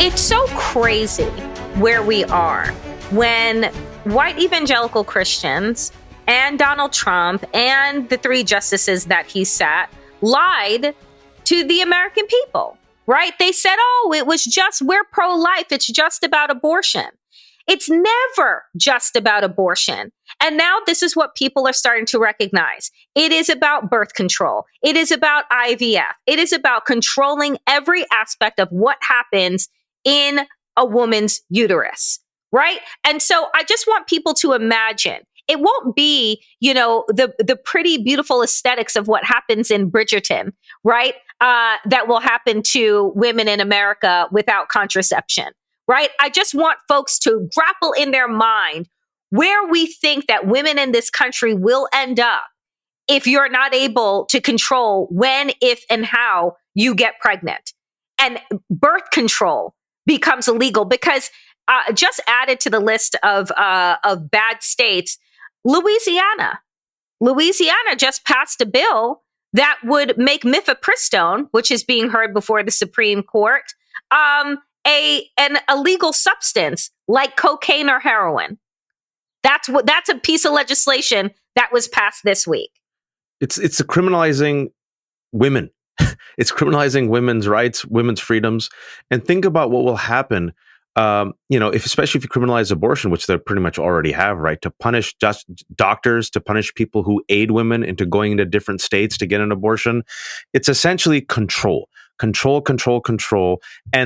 It's so crazy where we are when white evangelical Christians and Donald Trump and the three justices that he sat lied to the American people, right? They said, oh, we're pro-life. It's just about abortion. It's never just about abortion. And now this is what people are starting to recognize. It is about birth control. It is about IVF. It is about controlling every aspect of what happens in a woman's uterus, right? And so I just want people to imagine it won't be, the pretty, beautiful aesthetics of what happens in Bridgerton, right? That will happen to women in America without contraception, right? I just want folks to grapple in their mind where we think that women in this country will end up if you're not able to control when, if, and how you get pregnant. And birth control becomes illegal because just added to the list of bad states, Louisiana just passed a bill that would make mifepristone, which is being heard before the Supreme Court, an illegal substance like cocaine or heroin. That's a piece of legislation that was passed this week. It's criminalizing women. It's criminalizing women's rights, women's freedoms. And think about what will happen, especially if you criminalize abortion, which they pretty much already have, right? To punish just doctors, to punish people who aid women into going into different states to get an abortion. It's essentially control. And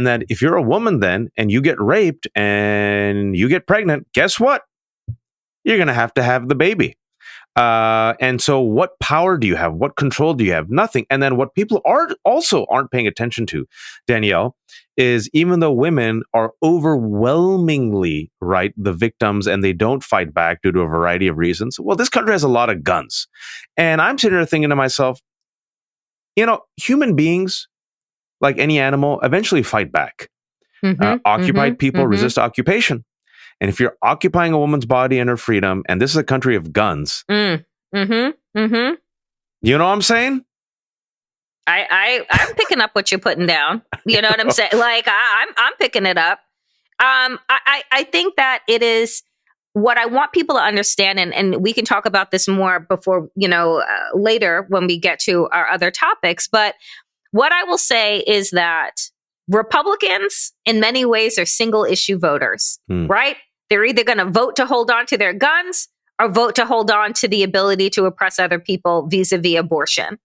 that if you're a woman then and you get raped and you get pregnant, guess what? You're going to have the baby. And so what power do you have? What control do you have? Nothing. And then what people aren't paying attention to, Danielle, is even though women are overwhelmingly, right, the victims and they don't fight back due to a variety of reasons, well, this country has a lot of guns. And I'm sitting there thinking to myself, human beings, like any animal, eventually fight back. Occupied people resist occupation. And if you're occupying a woman's body and her freedom, and this is a country of guns, you know what I'm saying? I'm picking up what you're putting down. You know what I'm saying? Like I'm picking it up. I think that it is what I want people to understand, and we can talk about this more before, later when we get to our other topics. But what I will say is that Republicans, in many ways, are single issue voters, right? They're either going to vote to hold on to their guns or vote to hold on to the ability to oppress other people vis-a-vis abortion.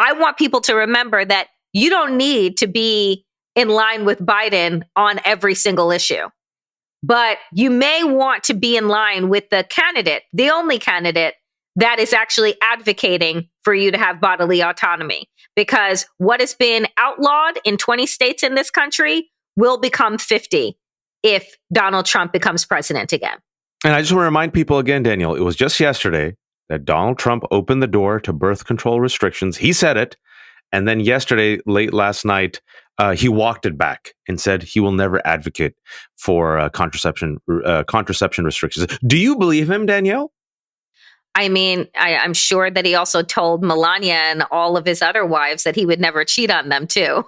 I want people to remember that you don't need to be in line with Biden on every single issue, but you may want to be in line with the only candidate that is actually advocating for you to have bodily autonomy, because what has been outlawed in 20 states in this country will become 50 if Donald Trump becomes president again. And I just want to remind people again, Daniel, it was just yesterday that Donald Trump opened the door to birth control restrictions. He said it. And then yesterday, late last night, he walked it back and said he will never advocate for contraception restrictions. Do you believe him, Danielle? I mean, I'm sure that he also told Melania and all of his other wives that he would never cheat on them too.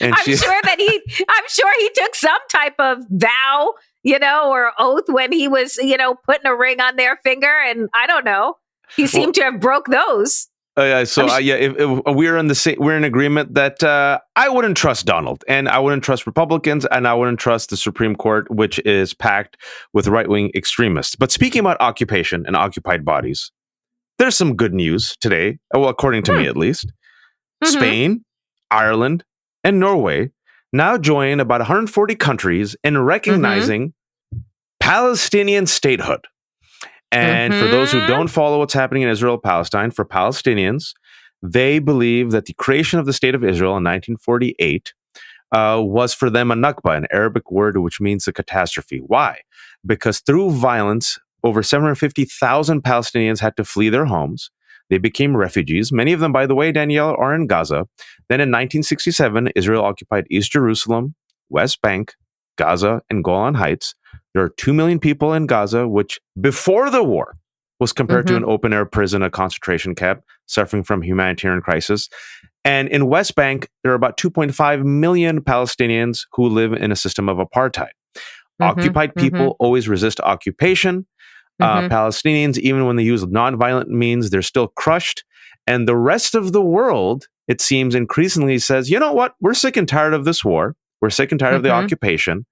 I'm sure he took some type of vow, or oath when he was, putting a ring on their finger. And I don't know. He seemed to have broke those. If we're in agreement that I wouldn't trust Donald, and I wouldn't trust Republicans, and I wouldn't trust the Supreme Court, which is packed with right-wing extremists. But speaking about occupation and occupied bodies, there's some good news today. Well, according to me, at least. Spain, Ireland, and Norway now join about 140 countries in recognizing Palestinian statehood. And for those who don't follow what's happening in Israel, Palestine, for Palestinians, they believe that the creation of the state of Israel in 1948 was for them a Nakba, an Arabic word which means a catastrophe. Why? Because through violence, over 750,000 Palestinians had to flee their homes. They became refugees. Many of them, by the way, Danielle, are in Gaza. Then in 1967, Israel occupied East Jerusalem, West Bank, Gaza, and Golan Heights. There are 2 million people in Gaza, which before the war was compared to an open-air prison, a concentration camp, suffering from humanitarian crisis. And in West Bank, there are about 2.5 million Palestinians who live in a system of apartheid. Occupied people always resist occupation. Palestinians, even when they use nonviolent means, they're still crushed. And the rest of the world, it seems, increasingly says, you know what? We're sick and tired of this war. We're sick and tired of the occupation.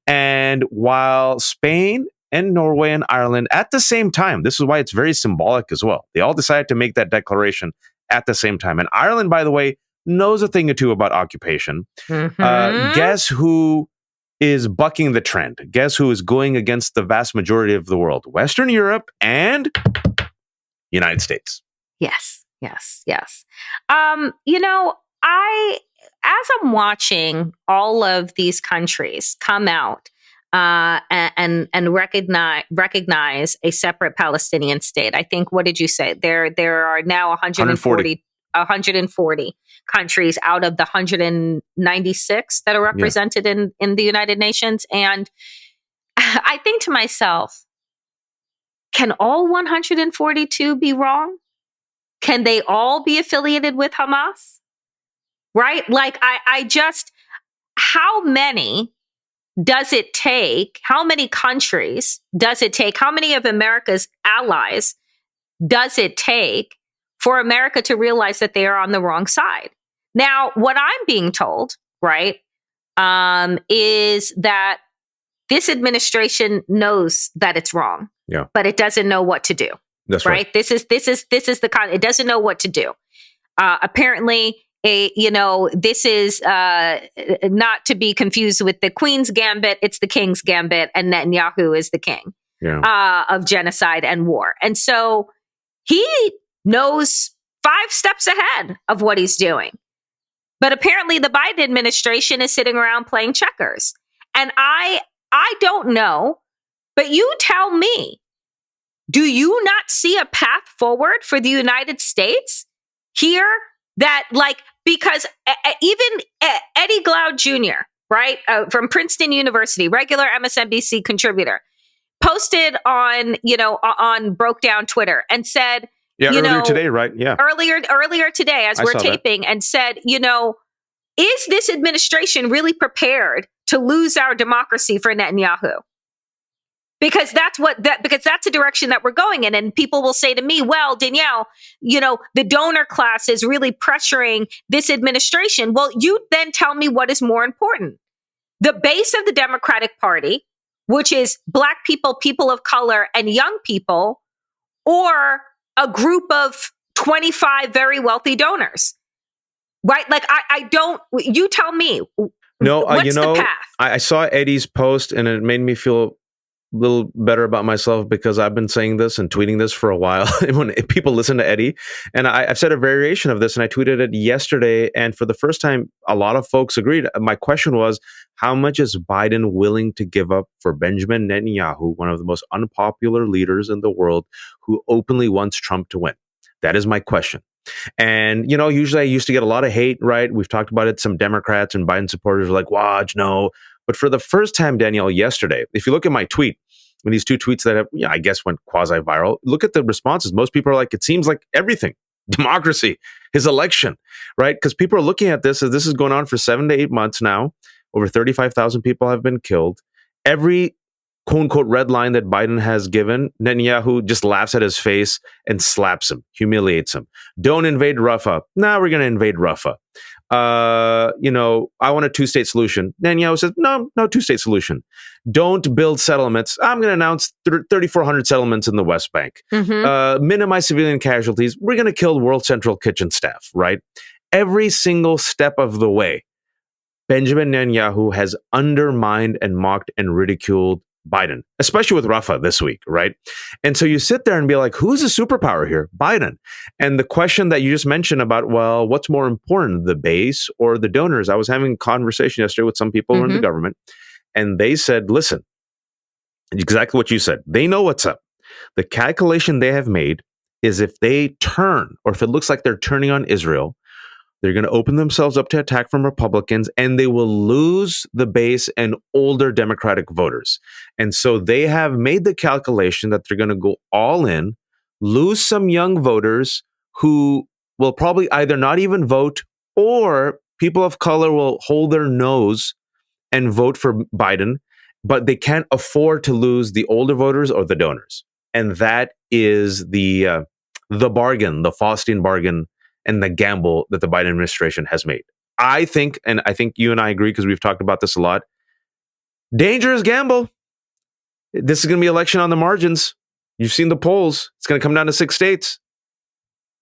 And while Spain and Norway and Ireland at the same time, this is why it's very symbolic as well. They all decided to make that declaration at the same time. And Ireland, by the way, knows a thing or two about occupation. Guess who is bucking the trend? Guess who is going against the vast majority of the world? Western Europe and United States. Yes. As I'm watching all of these countries come out and recognize a separate Palestinian state, I think, what did you say? There are now 140 countries out of the 196 that are represented in the United Nations. And I think to myself, can all 142 be wrong? Can they all be affiliated with Hamas? Right? Like, I just, how many does it take? How many countries does it take? How many of America's allies does it take for America to realize that they are on the wrong side? Now, what I'm being told, right, is that this administration knows that it's wrong, but it doesn't know what to do. That's right. This is the kind. It doesn't know what to do. Apparently, this is not to be confused with the Queen's Gambit. It's the King's Gambit, and Netanyahu is the king of genocide and war. And so he knows 5 steps ahead of what he's doing. But apparently, the Biden administration is sitting around playing checkers. And I don't know, but you tell me. Do you not see a path forward for the United States here? That, like, because even Eddie Glaude Jr., right, from Princeton University, regular MSNBC contributor, posted on Broke Down Twitter and said, earlier today, right? Yeah, earlier today, as we're taping, and said, is this administration really prepared to lose our democracy for Netanyahu? Because that's the direction that we're going in. And people will say to me, well, Danielle, the donor class is really pressuring this administration. Well, you then tell me what is more important. The base of the Democratic Party, which is Black people, people of color, and young people, or a group of 25 very wealthy donors, right? Like, you tell me. No, what's the path? I saw Eddie's post and it made me feel a little better about myself, because I've been saying this and tweeting this for a while when people listen to Eddie. And I've said a variation of this, and I tweeted it yesterday. And for the first time, a lot of folks agreed. My question was, how much is Biden willing to give up for Benjamin Netanyahu, one of the most unpopular leaders in the world, who openly wants Trump to win? That is my question. And, usually I used to get a lot of hate, right? We've talked about it. Some Democrats and Biden supporters are like, Waj, no. But for the first time, Danielle, yesterday, if you look at my tweet, and these 2 tweets that have, I guess went quasi-viral, look at the responses. Most people are like, it seems like everything. Democracy, his election, right? Because people are looking at this as this is going on for 7 to 8 months now. Over 35,000 people have been killed. Every quote-unquote red line that Biden has given, Netanyahu just laughs at his face and slaps him, humiliates him. Don't invade Rafah. Now we're going to invade Rafah. I want a 2-state solution. Netanyahu says, no 2-state solution. Don't build settlements. I'm going to announce 3,400 settlements in the West Bank. Minimize civilian casualties. We're going to kill World Central Kitchen staff, right? Every single step of the way, Benjamin Netanyahu has undermined and mocked and ridiculed Biden, especially with Rafah this week, right? And so you sit there and be like, who's the superpower here? Biden. And the question that you just mentioned about, well, what's more important, the base or the donors? I was having a conversation yesterday with some people in the government, and they said, listen, exactly what you said. They know what's up. The calculation they have made is if they turn, or if it looks like they're turning on Israel, they're going to open themselves up to attack from Republicans, and they will lose the base and older Democratic voters. And so they have made the calculation that they're going to go all in, lose some young voters who will probably either not even vote or people of color will hold their nose and vote for Biden, but they can't afford to lose the older voters or the donors. And that is the bargain, the Faustian bargain, and the gamble that the Biden administration has made. I think, and I think you and I agree because we've talked about this a lot, dangerous gamble. This is going to be election on the margins. You've seen the polls. It's going to come down to 6 states.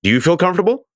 Do you feel comfortable?